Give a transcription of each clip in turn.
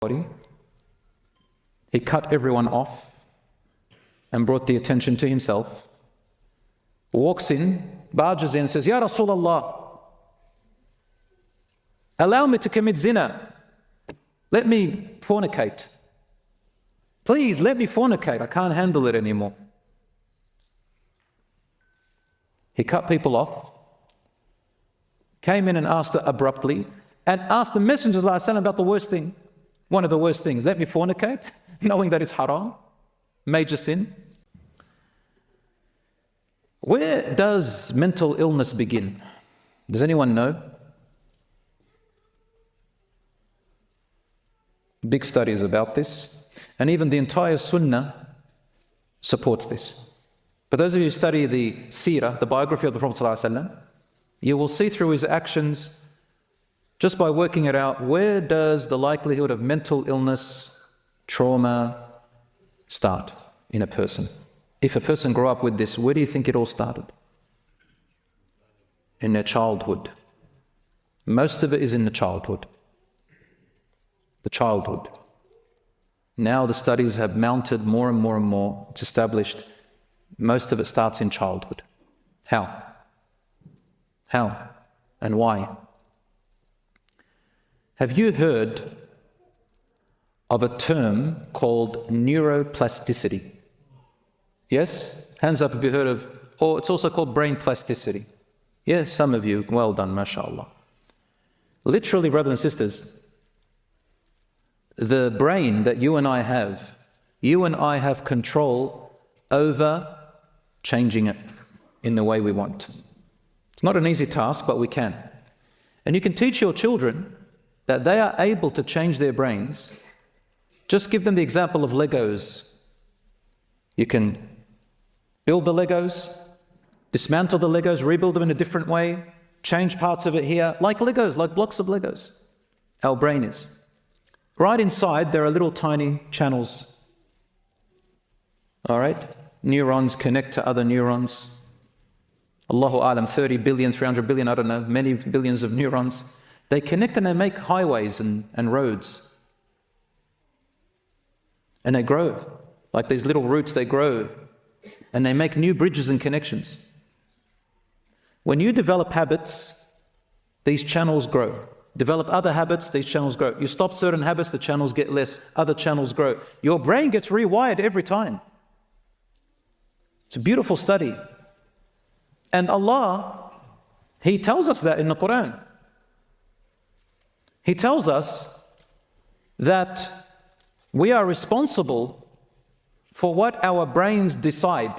body. He cut everyone off and brought the attention to himself. Walks in, barges in, says, Ya Rasulullah, allow me to commit zina. Let me fornicate. Please, let me fornicate. I can't handle it anymore. He cut people off, came in and asked abruptly, and asked the Messenger ﷺ about the worst thing. One of the worst things, let me fornicate, knowing that it's haram, major sin. Where does mental illness begin? Does anyone know? Big studies about this, and even the entire Sunnah supports this. For those of you who study the seerah, the biography of the Prophet ﷺ, you will see through his actions, just by working it out, where does the likelihood of mental illness, trauma start in a person? If a person grew up with this, where do you think it all started? In their childhood. Most of it is in the childhood. The childhood. Now the studies have mounted more and more and more. It's established. Most of it starts in childhood. How? How? And why? Have you heard of a term called neuroplasticity? Yes? Hands up if you heard of, or it's also called brain plasticity. Yes, some of you, well done, mashallah. Literally, brothers and sisters, the brain that you and I have control over changing it in the way we want. It's not an easy task, but we can. And you can teach your children that they are able to change their brains. Just give them the example of Legos. You can build the Legos, dismantle the Legos, rebuild them in a different way, change parts of it here, like Legos, like blocks of Legos. Our brain is. Right inside, there are little tiny channels. All right? Neurons connect to other neurons. Allahu Alam, 30 billion, 300 billion, I don't know, many billions of neurons. They connect and they make highways and roads. And they grow. Like these little roots, they grow. And they make new bridges and connections. When you develop habits, these channels grow. Develop other habits, these channels grow. You stop certain habits, the channels get less, other channels grow. Your brain gets rewired every time. It's a beautiful study. And Allah, He tells us that in the Quran. He tells us that we are responsible for what our brains decide.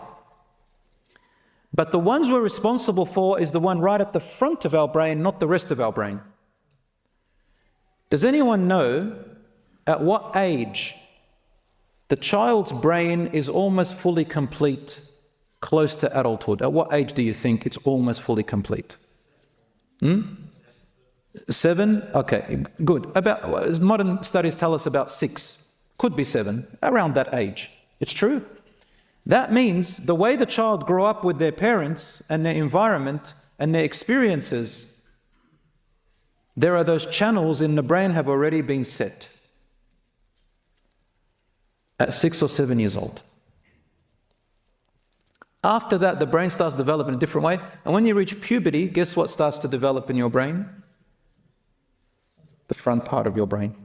But the ones we're responsible for is the one right at the front of our brain, not the rest of our brain. Does anyone know at what age the child's brain is almost fully complete, close to adulthood? At what age do you think it's almost fully complete? 7? Okay, good. About modern studies tell us about 6. Could be 7, around that age. It's true. That means the way the child grew up with their parents and their environment and their experiences, there are those channels in the brain have already been set at 6 or 7 years old. After that, the brain starts to develop in a different way. And when you reach puberty, guess what starts to develop in your brain? The front part of your brain.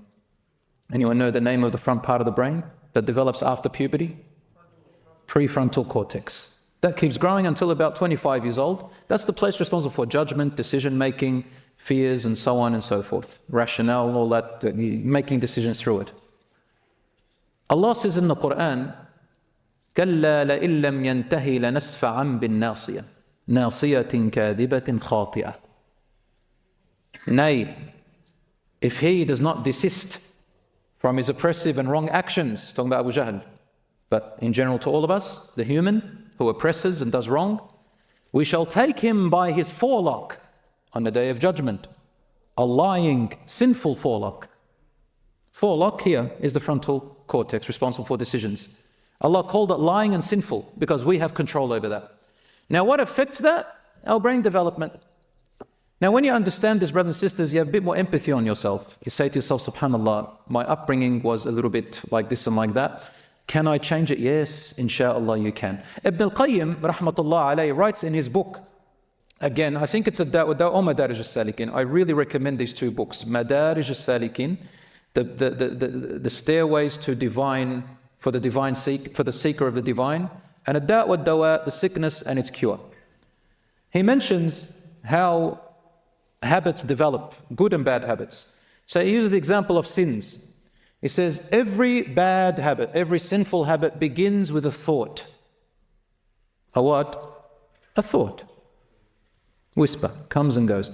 Anyone know the name of the front part of the brain that develops after puberty? Prefrontal cortex. That keeps growing until about 25 years old. That's the place responsible for judgment, decision-making, fears, and so on and so forth. Rationale, all that, making decisions through it. Allah says in the Quran, كَلَّا لَإِن لَّمْ يَنْتَهِ لَنَسْفَعًا بِالنَّاصِيَةِ نَاصِيَةٍ كَاذِبَةٍ خَاطِئَةٍ. Nay, if he does not desist from his oppressive and wrong actions, talking about Abu Jahl, but in general to all of us, the human who oppresses and does wrong, we shall take him by his forelock on the day of judgment, a lying, sinful forelock. Forelock here is the frontal cortex responsible for decisions. Allah called it lying and sinful because we have control over that. Now what affects that? Our brain development. Now, when you understand this, brothers and sisters, you have a bit more empathy on yourself. You say to yourself, subhanAllah, my upbringing was a little bit like this and like that. Can I change it? Yes, inshallah you can. Ibn al-Qayyim, rahmatullah alayhi, writes in his book, again, I think it's a Da'wah or Madarij al-Salikin. I really recommend these two books, Madarij al-Salikin, the stairways to divine, for the seeker of the divine, and Ad-Da'wah Dawa, the sickness and its cure. He mentions how habits develop, good and bad habits. So he uses the example of sins. He says, every bad habit, every sinful habit begins with a thought. A what? A thought. Whisper, comes and goes.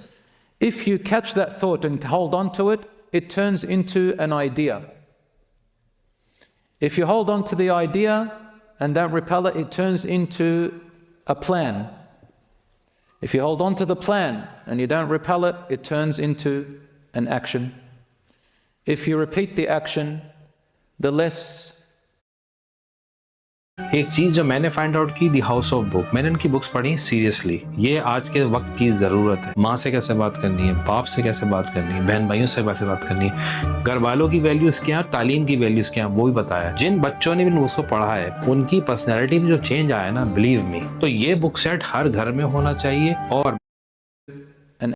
If you catch that thought and hold on to it, it turns into an idea. If you hold on to the idea and don't repel it, it turns into a plan. If you hold on to the plan and you don't repel it, it turns into an action. If you repeat the action, the less. एक चीज जो मैंने find out की, the house of book, मैंने इनकी books पढ़ी seriously. ये आज के वक्त की जरूरत है। माँ से कैसे बात करनी है, बाप से कैसे बात करनी है, बहन भाइयों से कैसे बात करनी है, घर वालों की वैल्यूज क्या, तालीम की वैल्यूज क्या, वो भी बताया। जिन बच्चों ने भी उसको पढ़ा है उनकी पर्सनैलिटी में जो चेंज आया ना, बिलीव मी। तो ये बुक सेट हर घर में होना चाहिए और